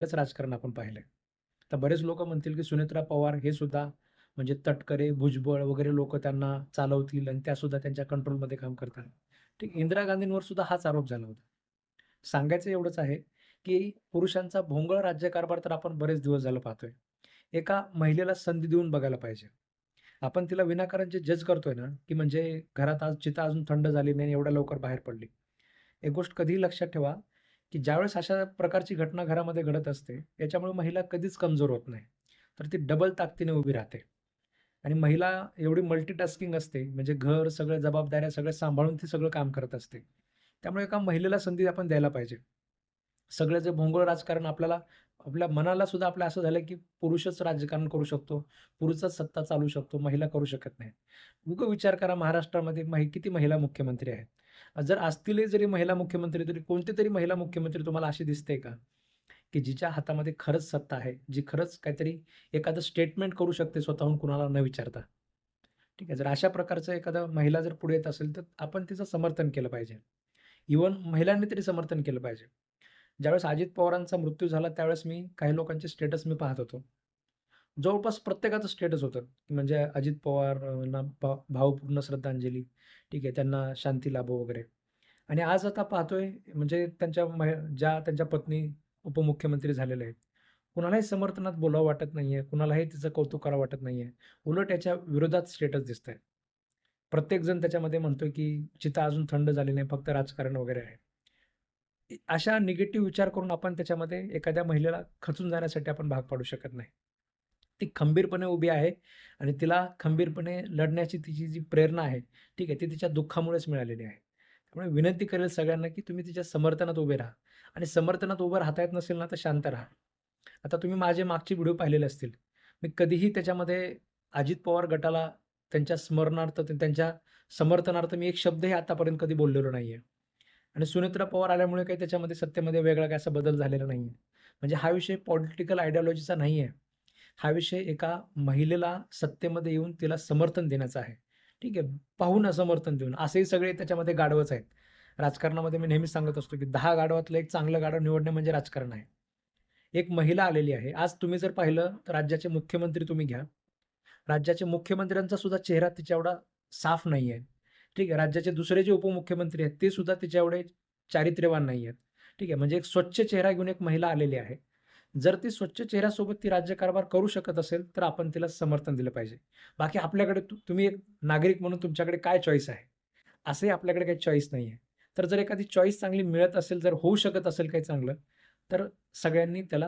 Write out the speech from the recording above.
राजकारण आपण पाहिलंय. तर बरेच लोकं म्हणतील, की सुनेत्रा पवार हे सुद्धा म्हणजे तटकरे, भुजबळ वगैरे लोकं त्यांना चालवतील आणि त्यासुद्धा त्यांच्या कंट्रोलमध्ये काम करतात. ठीक इंदिरा गांधींवर सुद्धा हाच आरोप झाला होता. सांगायचं एवढंच आहे, की पुरुषांचा भोंगळ राज्यकारभार तर आपण बरेच दिवस झालं पाहतोय. एका महिलेला संधी देऊन बघायला पाहिजे. आपण तिला विनाकारण जे जज करतोय ना, की म्हणजे घरात आज चिता अजून थंड झाली नाही आणि एवढ्या लवकर बाहेर पडली. एक गोष्ट कधीही लक्षात ठेवा, की ज्यावेळेस अशा प्रकारची घटना घरामध्ये घडत असते, याच्यामुळे महिला कधीच कमजोर होत नाही. तर ती डबल ताकदीने उभी राहते आणि महिला एवढी मल्टीटास्किंग असते, म्हणजे घर, सगळ्या जबाबदाऱ्या सगळं सांभाळून ती सगळं काम करत असते. त्यामुळे एका महिलेला संधी आपण द्यायला पाहिजे. सगळं जे भोंगळ राजकारण आपल्याला आपल्या मनाला सुद्धा आपलं असं झालं, की पुरुषच राजकारण करू शकतो, पुरुषच सत्ता चालवू शकतो, महिला करू शकत नाही. उगा विचार करा महाराष्ट्रामध्ये किती महिला मुख्यमंत्री आहेत. जर असतीलही जरी महिला मुख्यमंत्री, तरी कोणती तरी महिला मुख्यमंत्री तुम्हाला अशी दिसते का, की जिच्या हातामध्ये खरंच सत्ता आहे, जी खरंच काहीतरी एखादं स्टेटमेंट करू शकते स्वतःहून कुणाला न विचारता? ठीक आहे. जर अशा प्रकारचं एखादा महिला जर पुढे येत असेल, तर आपण तिचं समर्थन केलं पाहिजे. इव्हन महिलांनी तरी समर्थन केलं पाहिजे. ज्यावेळेस अजित पवारांचा मृत्यू झाला, त्यावेळेस मी काही लोकांचे स्टेटस मी पाहत होतो. जवळपास प्रत्येकाचं स्टेटस होतं. म्हणजे अजित पवार ना भावपूर्ण श्रद्धांजली. ठीक आहे. त्यांना शांती लाभो वगैरे. आणि आज आता पाहतोय म्हणजे ज्या त्यांच्या पत्नी उपमुख्यमंत्री झालेल्या आहेत. कुणालाही समर्थनात बोलावं वाटत नाहीये. कुणालाही तिचं कौतुक करावं वाटत नाहीये. उलट याच्या विरोधात स्टेटस दिसतंय. प्रत्येकजण त्याच्यामध्ये म्हणतोय, की चिता अजून थंड झाली नाही, फक्त राजकारण वगैरे आहे. अशा निगेटिव्ह विचार करून आपण त्याच्यामध्ये एखाद्या महिलेला खचून जाण्यासाठी आपण भाग पाडू शकत नाही. ती खंबीरपणे उभी आहे आणि तिला खंबीरपणे लढण्याची तिची जी प्रेरणा आहे, ठीक आहे, ती तिच्या दुःखामुळेच मिळालेली आहे. त्यामुळे विनंती करेल सगळ्यांना, की तुम्ही तिच्या समर्थनात उभे राहा आणि समर्थनात उभं राहता येत नसेल ना, तर शांत राहा. आता तुम्ही माझे मागचे व्हिडिओ पाहिलेले असतील. मी कधीही त्याच्यामध्ये अजित पवार गटाला त्यांच्या स्मरणार्थ त्यांच्या समर्थनार्थ मी एक शब्दही आतापर्यंत कधी बोललेलो नाहीये. आणि सुनेत्रा पवार आल्यामुळे काही त्याच्यामध्ये सत्तेमध्ये वेगळा काही असा बदल झालेला नाहीये. म्हणजे हा विषय पॉलिटिकल आयडिओलॉजीचा नाहीये. हा विषय एका महिलेला सत्तेमध्ये येऊन तिला समर्थन देण्याचा आहे. ठीक आहे. पाहून समर्थन देऊन. असेही सगळे त्याच्यामध्ये गाढवच आहेत. राजकारणामध्ये मी नेहमीच सांगत असतो, की 10 गाढवातलं एक चांगलं गाढव निवडणे म्हणजे राजकारण आहे. एक महिला आलेली आहे. आज तुम्ही जर पाहिलं तर राज्याचे मुख्यमंत्री तुम्ही घ्या. राज्याच्या मुख्यमंत्र्यांचा सुद्धा चेहरा तिच्या एवढा साफ नाहीये. ठीक आहे. राज्याचे दुसरे जे उपमुख्यमंत्री आहेत, ते सुद्धा तिच्या एवढे चारित्र्यवान नाहीयेत. ठीक आहे. म्हणजे एक स्वच्छ चेहरा घेऊन एक महिला आलेली आहे. जर ती स्वच्छ चेहऱ्यासोबत ती राज्यकारभार करू शकत असेल, तर आपण तिला समर्थन दिलं पाहिजे. बाकी आपल्याकडे तुम्ही एक नागरिक म्हणून तुमच्याकडे काय चॉईस आहे? असंही आपल्याकडे काही चॉईस नाहीये. तर जर एखादी चॉईस चांगली मिळत असेल, जर होऊ शकत असेल काही चांगलं, तर सगळ्यांनी त्याला